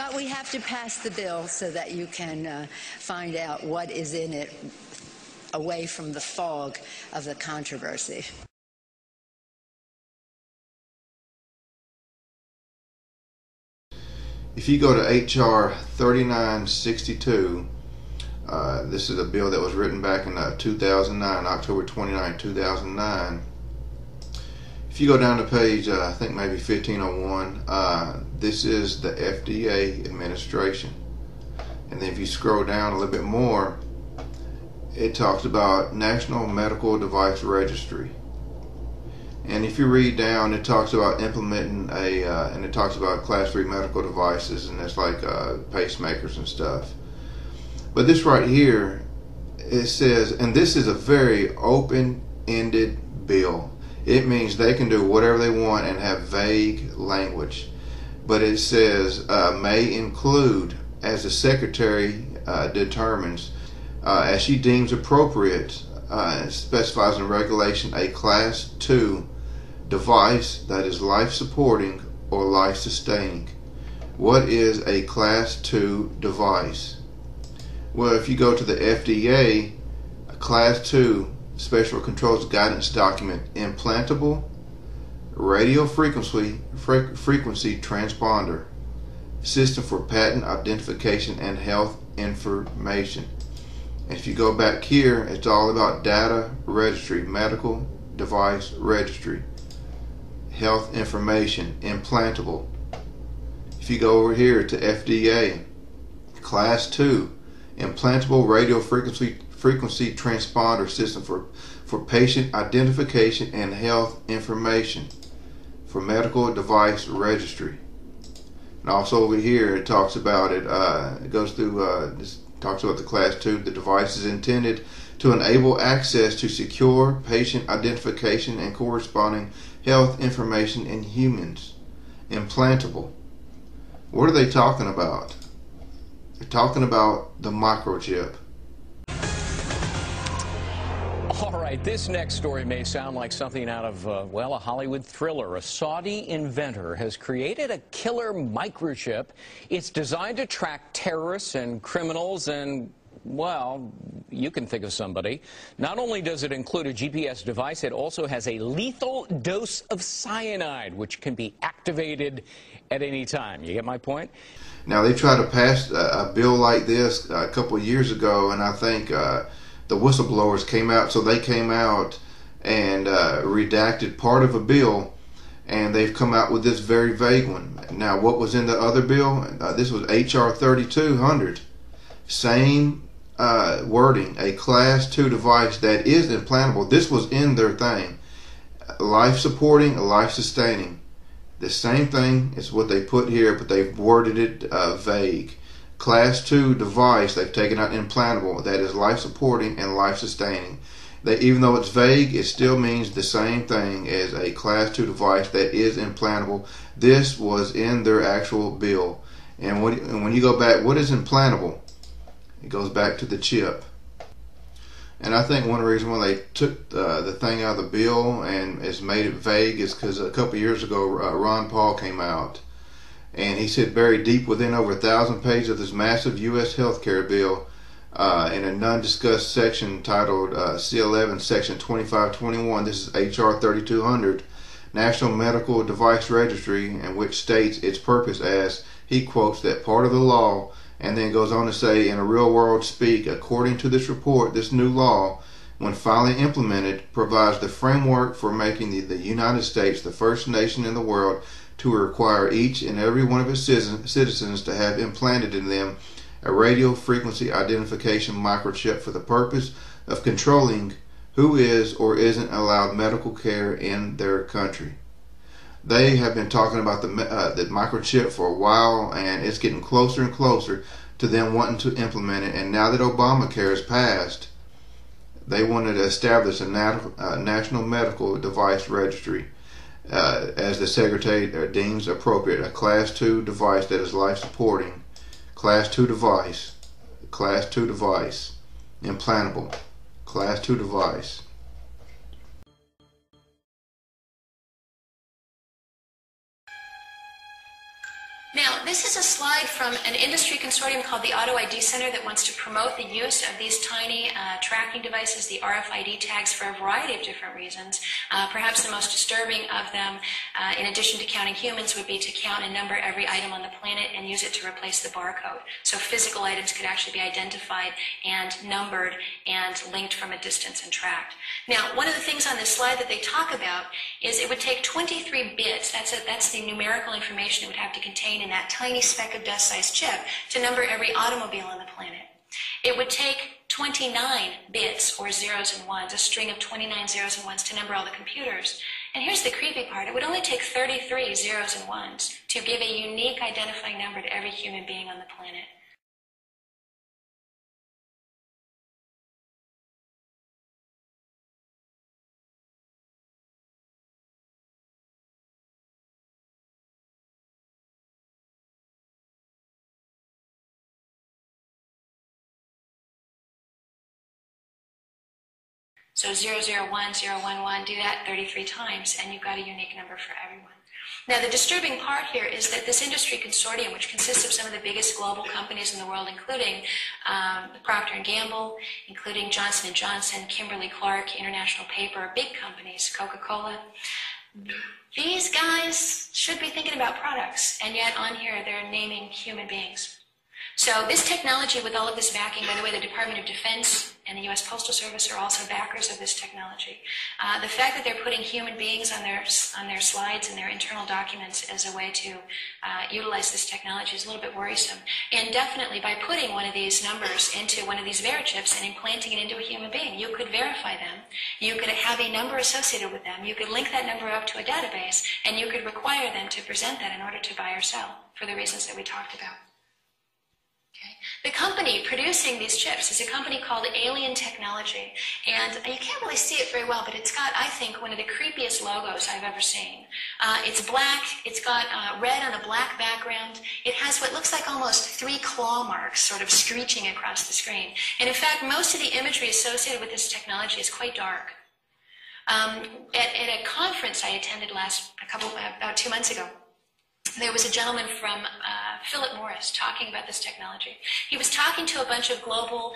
But we have to pass the bill so that you can find out what is in it away from the fog of the controversy. If you go to H.R. 3962, this is a bill that was written back in 2009, October 29, 2009. If you go down to page, I think maybe 1501, this is the FDA administration. And then if you scroll down a little bit more, it talks about National Medical Device Registry. And if you read down, it talks about implementing and it talks about class 3 medical devices, and that's like pacemakers and stuff. But this right here, it says, and this is a very open-ended bill. It means they can do whatever they want and have vague language. But it says may include, as the Secretary determines, as she deems appropriate, specifies in regulation a Class 2 device that is life-supporting or life-sustaining. What is a Class 2 device? Well, if you go to the FDA, a Class 2 Special Controls Guidance Document, implantable radio frequency transponder system for patent identification and health information. And if you go back here, it's all about data registry, medical device registry, health information, implantable. If you go over here to FDA, Class 2 implantable radio frequency transponder system for patient identification and health information for medical device registry. And also over here it talks about it, it goes through this talks about the Class 2, the device is intended to enable access to secure patient identification and corresponding health information in humans. Implantable. What are they talking about? They're talking about the microchip. All right, this next story may sound like something out of, well, a Hollywood thriller. A Saudi inventor has created a killer microchip. It's designed to track terrorists and criminals and, well, you can think of somebody. Not only does it include a GPS device, it also has a lethal dose of cyanide, which can be activated at any time. You get my point? Now, they tried to pass a bill like this a couple of years ago, and I think the whistleblowers came out, so they came out and redacted part of a bill, and they've come out with this very vague one. Now, what was in the other bill? This was H.R. 3200. Same wording, a Class 2 device that is implantable. This was in their thing. Life-supporting, life-sustaining. The same thing is what they put here, but they've worded it vague. Class 2 device, they've taken out implantable, that is life-supporting and life-sustaining. Even though it's vague, it still means the same thing as a Class 2 device that is implantable. This was in their actual bill. And when you go back, what is implantable? It goes back to the chip. And I think one reason why they took the thing out of the bill and has made it vague is because a couple of years ago Ron Paul came out and he said buried deep within over 1,000 pages of this massive U.S. healthcare bill in a non-discussed section titled C11 section 2521, this is H.R. 3200, National Medical Device Registry, in which states its purpose as, he quotes, that part of the law, and then goes on to say, in a real world speak, according to this report, this new law, when finally implemented, provides the framework for making the United States the first nation in the world to require each and every one of its citizens to have implanted in them a radio frequency identification microchip for the purpose of controlling who is or isn't allowed medical care in their country. They have been talking about the microchip for a while, and it's getting closer and closer to them wanting to implement it. And now that Obamacare has passed, they wanted to establish a national medical device registry, as the Secretary deems appropriate, a Class 2 device that is life-supporting, Class 2 device, implantable, Class 2 device. Now, This is a slide from an industry consortium called the Auto ID Center that wants to promote the use of these tiny tracking devices, the RFID tags, for a variety of different reasons. Perhaps the most disturbing of them, in addition to counting humans, would be to count and number every item on the planet and use it to replace the barcode. So physical items could actually be identified and numbered and linked from a distance and tracked. Now, one of the things on this slide that they talk about is it would take 23 bits, that's the numerical information it would have to contain in that tiny speck of dust-sized chip to number every automobile on the planet. It would take 29 bits, or zeros and ones, a string of 29 zeros and ones, to number all the computers. And here's the creepy part. It would only take 33 zeros and ones to give a unique identifying number to every human being on the planet. So 001, 011, do that 33 times, and you've got a unique number for everyone. Now, the disturbing part here is that this industry consortium, which consists of some of the biggest global companies in the world, including Procter & Gamble, including Johnson & Johnson, Kimberly-Clark, International Paper, big companies, Coca-Cola, these guys should be thinking about products, and yet on here they're naming human beings. So this technology, with all of this backing, by the way, the Department of Defense and the U.S. Postal Service are also backers of this technology. The fact that they're putting human beings on their slides and their internal documents as a way to utilize this technology is a little bit worrisome. And definitely, by putting one of these numbers into one of these Verichips and implanting it into a human being, you could verify them. You could have a number associated with them. You could link that number up to a database, and you could require them to present that in order to buy or sell for the reasons that we talked about. Okay. The company producing these chips is a company called Alien Technology, and you can't really see it very well, but it's got, I think, one of the creepiest logos I've ever seen. It's black, it's got red on a black background, it has what looks like almost 3 claw marks sort of screeching across the screen, and in fact most of the imagery associated with this technology is quite dark. At a conference I attended about 2 months ago, there was a gentleman from Philip Morris talking about this technology. He was talking to a bunch of global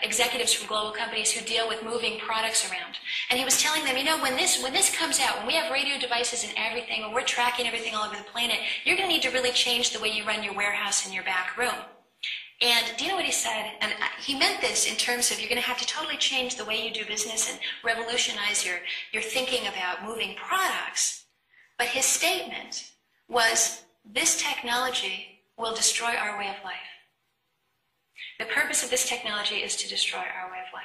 executives from global companies who deal with moving products around. And he was telling them, you know, when this comes out, when we have radio devices and everything, when we're tracking everything all over the planet, you're going to need to really change the way you run your warehouse in your back room. And do you know what he said? And he meant this in terms of you're going to have to totally change the way you do business and revolutionize your thinking about moving products. But his statement was, this technology will destroy our way of life. The purpose of this technology is to destroy our way of life.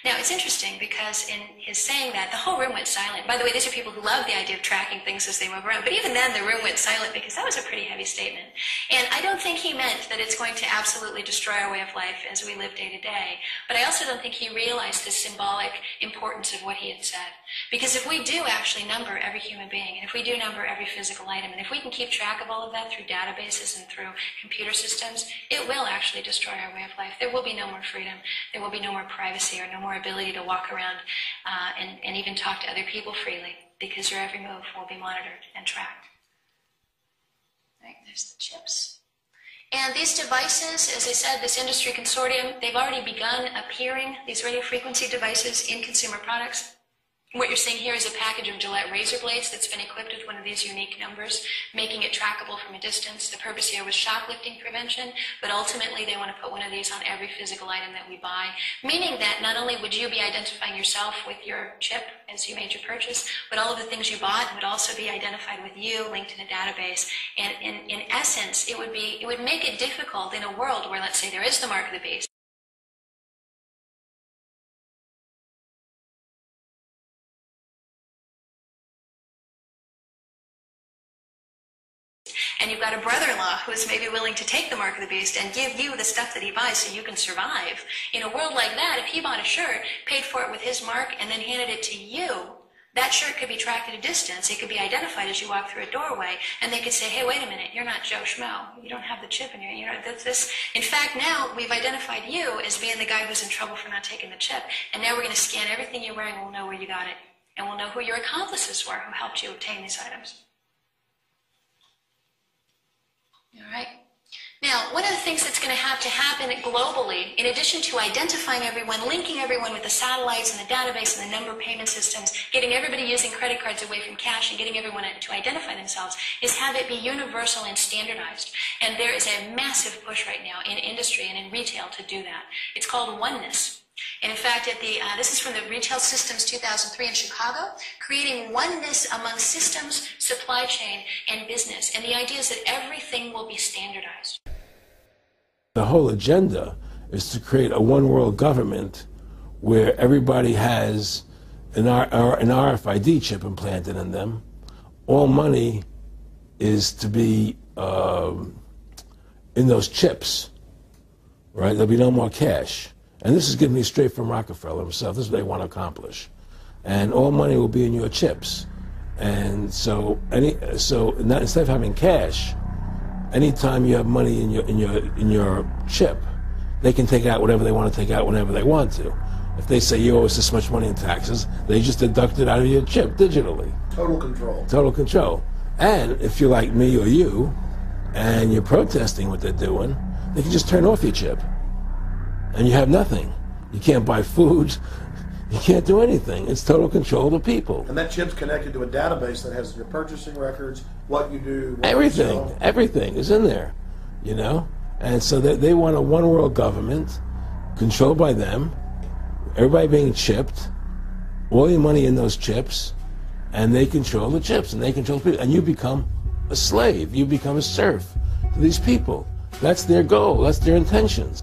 Now, it's interesting because in his saying that, the whole room went silent. By the way, these are people who love the idea of tracking things as they move around. But even then, the room went silent because that was a pretty heavy statement. And I don't think he meant that it's going to absolutely destroy our way of life as we live day to day. But I also don't think he realized the symbolic importance of what he had said. Because if we do actually number every human being, and if we do number every physical item, and if we can keep track of all of that through databases and through computer systems, it will actually destroy our way of life. There will be no more freedom. There will be no more privacy or no more ability to walk around and even talk to other people freely, because your every move will be monitored and tracked. Right, there's the chips. And these devices, as I said, this industry consortium, they've already begun appearing, these radio frequency devices, in consumer products. What you're seeing here is a package of Gillette razor blades that's been equipped with one of these unique numbers, making it trackable from a distance. The purpose here was shoplifting prevention, but ultimately they want to put one of these on every physical item that we buy, meaning that not only would you be identifying yourself with your chip as you made your purchase, but all of the things you bought would also be identified with you, linked in a database. And in essence, it would make it difficult in a world where, let's say, there is the mark of the beast, and you've got a brother-in-law who is maybe willing to take the mark of the beast and give you the stuff that he buys so you can survive. In a world like that, if he bought a shirt, paid for it with his mark, and then handed it to you, that shirt could be tracked at a distance. It could be identified as you walk through a doorway, and they could say, hey, wait a minute, you're not Joe Schmo. You don't have the chip in you. In fact, now we've identified you as being the guy who's in trouble for not taking the chip, and now we're going to scan everything you're wearing, and we'll know where you got it, and we'll know who your accomplices were who helped you obtain these items. All right. Now, one of the things that's going to have to happen globally, in addition to identifying everyone, linking everyone with the satellites and the database and the number payment systems, getting everybody using credit cards away from cash and getting everyone to identify themselves, is have it be universal and standardized. And there is a massive push right now in industry and in retail to do that. It's called oneness. And in fact, this is from the Retail Systems 2003 in Chicago, creating oneness among systems, supply chain, and business. And the idea is that everything will be standardized. The whole agenda is to create a one-world government where everybody has an RFID chip implanted in them. All money is to be in those chips, right? There'll be no more cash. And this is given me straight from Rockefeller himself. This is what they want to accomplish. And all money will be in your chips. And so instead of having cash, anytime you have money in your chip, they can take out whatever they want to take out whenever they want to. If they say you owe us this much money in taxes, they just deduct it out of your chip digitally. Total control. Total control. And if you're like me or you, and you're protesting what they're doing, they can just turn off your chip. And you have nothing. You can't buy food. You can't do anything. It's total control of the people. And that chip's connected to a database that has your purchasing records, what you do, what everything. you sell. Everything is in there, you know? And so they want a one-world government controlled by them, everybody being chipped, all your money in those chips, and they control the chips, and they control people. And you become a slave. You become a serf to these people. That's their goal. That's their intentions.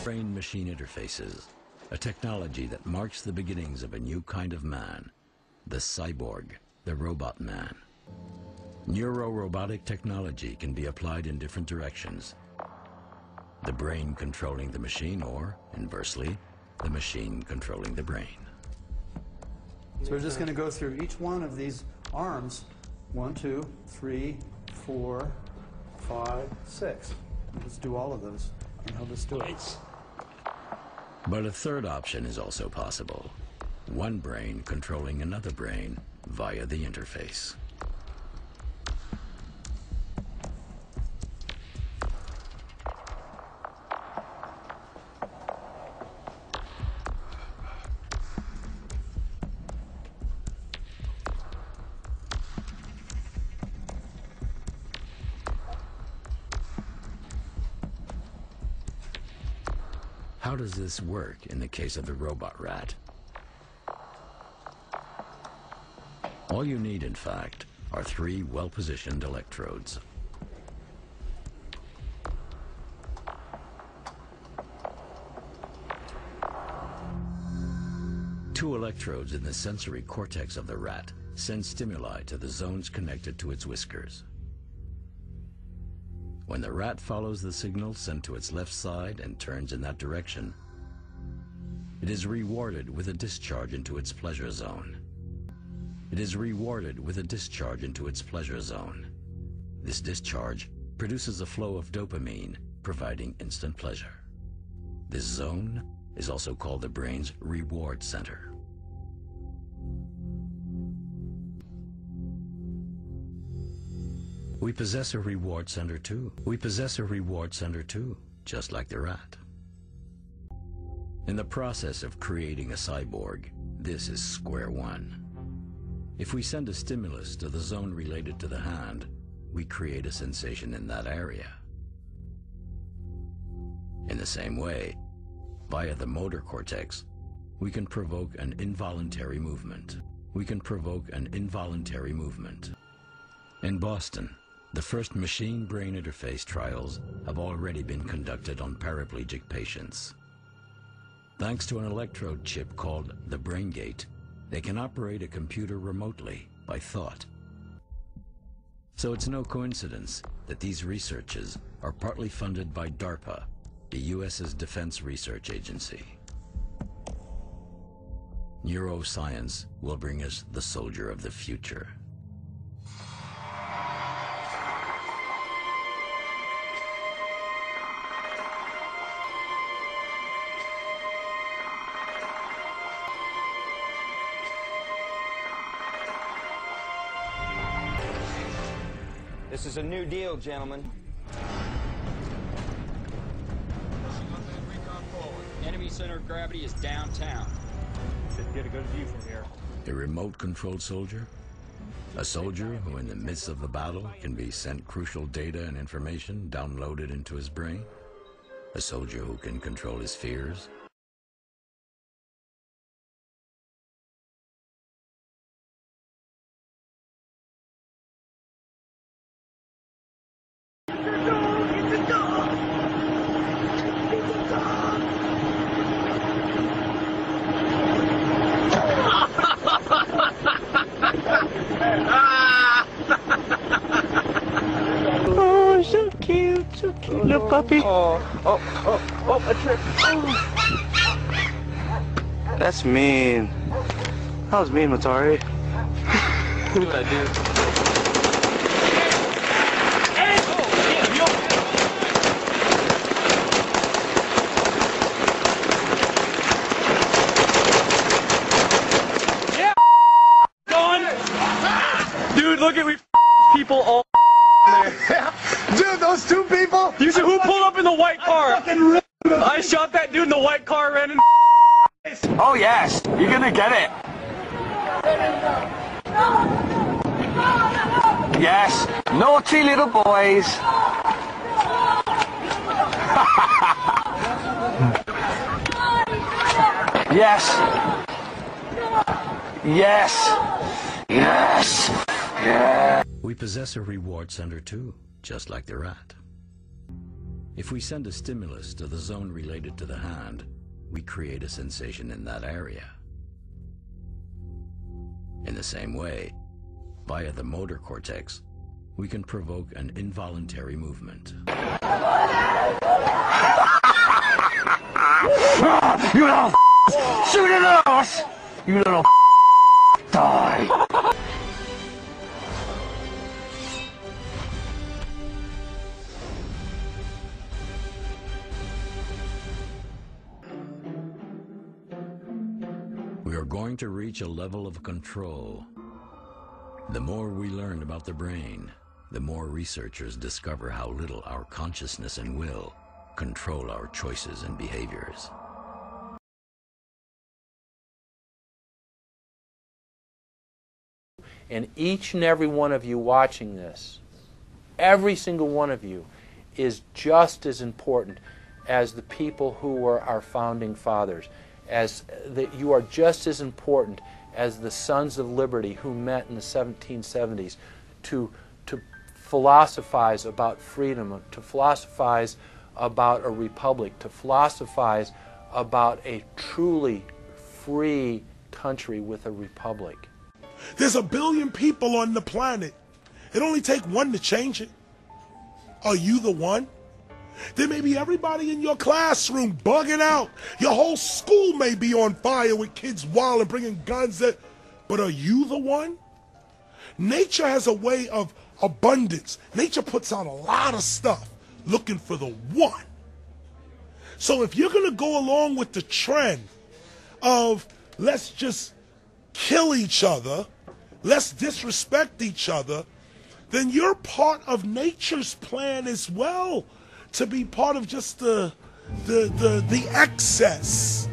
Brain-machine interfaces, a technology that marks the beginnings of a new kind of man, the cyborg, the robot man. Neuro-robotic technology can be applied in different directions. The brain controlling the machine, or, inversely, the machine controlling the brain. So we're just going to go through each one of these arms. 1, 2, 3, 4, 5, 6. Let's do all of those, and he'll just do it. But a third option is also possible. One brain controlling another brain via the interface. How does this work in the case of the robot rat? All you need, in fact, are 3 well-positioned electrodes. Two electrodes in the sensory cortex of the rat send stimuli to the zones connected to its whiskers. When the rat follows the signal sent to its left side and turns in that direction, it is rewarded with a discharge into its pleasure zone. It is rewarded with a discharge into its pleasure zone. This discharge produces a flow of dopamine, providing instant pleasure. This zone is also called the brain's reward center. We possess a reward center too. We possess a reward center too, just like the rat. In the process of creating a cyborg, this is square one. If we send a stimulus to the zone related to the hand, we create a sensation in that area. In the same way, via the motor cortex, we can provoke an involuntary movement. We can provoke an involuntary movement. In Boston, the first machine-brain interface trials have already been conducted on paraplegic patients. Thanks to an electrode chip called the brain gate, they can operate a computer remotely by thought. So it's no coincidence that these researches are partly funded by DARPA, the U.S.'s defense research agency. Neuroscience will bring us the soldier of the future. This is a new deal, gentlemen. Enemy center of gravity is downtown. Should get a good view from here. A remote-controlled soldier? A soldier who in the midst of the battle can be sent crucial data and information downloaded into his brain? A soldier who can control his fears? Oh, so cute, little puppy. Oh, a trip. That's mean. That was mean, Matari. Do what I do. Dude, look at we people all there. Dude, those two people. You see who pulled up in the white car? I shot that dude in the white car, ran in. Oh yes, you're gonna get it. Yes, naughty little boys. Yes. Yes. Yes. Yeah. We possess a reward center too, just like the rat. If we send a stimulus to the zone related to the hand, we create a sensation in that area. In the same way, via the motor cortex, we can provoke an involuntary movement. You little shoot it at us! You little die! We are going to reach a level of control. The more we learn about the brain, the more researchers discover how little our consciousness and will control our choices and behaviors. And each and every one of you watching this, every single one of you, is just as important as the people who were our founding fathers. You are just as important as the Sons of Liberty who met in the 1770s to philosophize about freedom, to philosophize about a republic, to philosophize about a truly free country with a republic. There's 1 billion people on the planet. It only takes one to change it. Are you the one? There may be everybody in your classroom bugging out. Your whole school may be on fire with kids wild and bringing guns. But are you the one? Nature has a way of abundance. Nature puts out a lot of stuff looking for the one. So if you're going to go along with the trend of let's just kill each other, let's disrespect each other, then you're part of nature's plan as well, to be part of just the excess.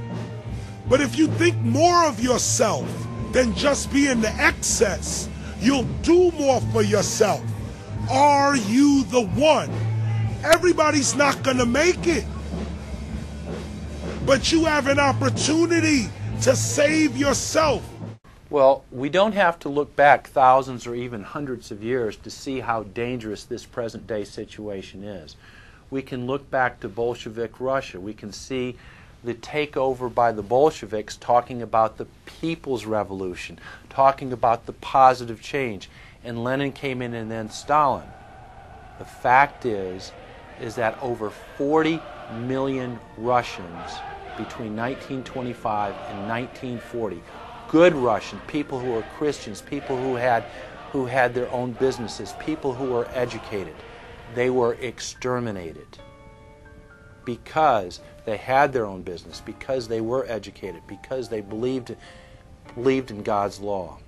But if you think more of yourself than just being the excess, you'll do more for yourself. Are you the one? Everybody's not gonna make it, but you have an opportunity to save yourself. Well, we don't have to look back thousands or even hundreds of years to see how dangerous this present day situation is. We can look back to Bolshevik Russia. We can see the takeover by the Bolsheviks talking about the people's revolution, talking about the positive change. And Lenin came in and then Stalin. The fact is that over 40 million Russians between 1925 and 1940, good Russians, people who were Christians, people who had their own businesses, people who were educated, they were exterminated because they had their own business, because they were educated, because they believed in God's law.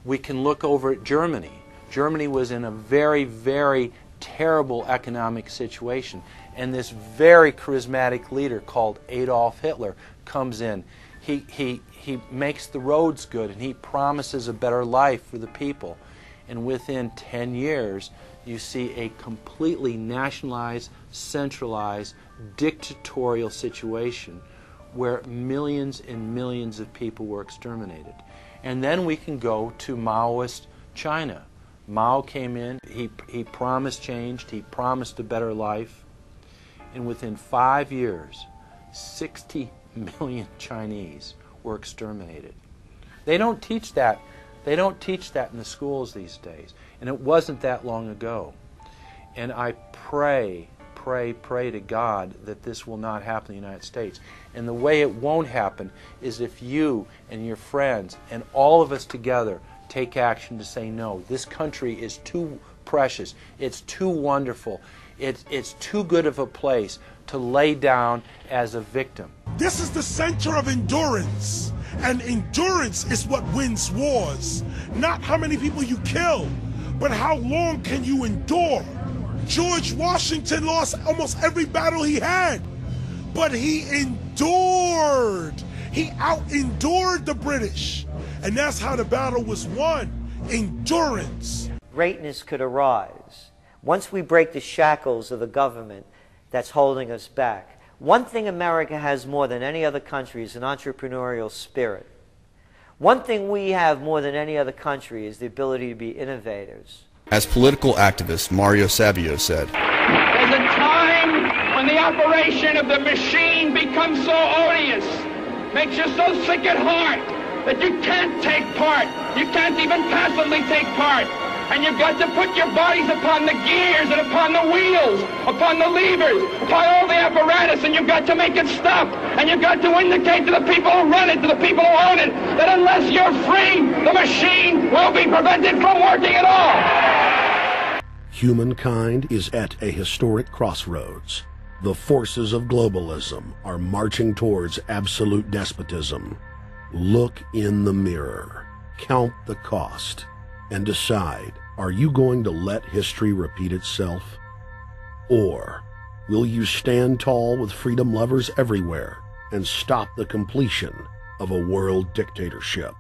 We can look over at Germany. Germany was in a very, very terrible economic situation. And this very charismatic leader called Adolf Hitler comes in. He makes the roads good, and he promises a better life for the people. And within 10 years, you see a completely nationalized, centralized, dictatorial situation where millions and millions of people were exterminated. And then we can go to Maoist China. Mao came in, he promised change, he promised a better life, and within 5 years, 60 million Chinese were exterminated. They don't teach that. They don't teach that in the schools these days, and it wasn't that long ago. And I pray to God that this will not happen in the United States. And the way it won't happen is if you and your friends and all of us together take action to say no. This country is too precious. It's too wonderful. It's too good of a place to lay down as a victim. This is the center of endurance, and endurance is what wins wars. Not how many people you kill, but how long can you endure. George Washington lost almost every battle he had, but he endured. He out-endured the British, and that's how the battle was won. Endurance. Greatness could arise once we break the shackles of the government that's holding us back. One thing America has more than any other country is an entrepreneurial spirit. One thing we have more than any other country is the ability to be innovators. As political activist Mario Savio said, "There's a time when the operation of the machine becomes so odious, makes you so sick at heart, that you can't take part. You can't even passively take part. And you've got to put your bodies upon the gears and upon the wheels, upon the levers, upon all the apparatus, and you've got to make it stop. And you've got to indicate to the people who run it, to the people who own it, that unless you're free, the machine will be prevented from working at all." Humankind is at a historic crossroads. The forces of globalism are marching towards absolute despotism. Look in the mirror, count the cost, and decide, are you going to let history repeat itself? Or will you stand tall with freedom lovers everywhere and stop the completion of a world dictatorship?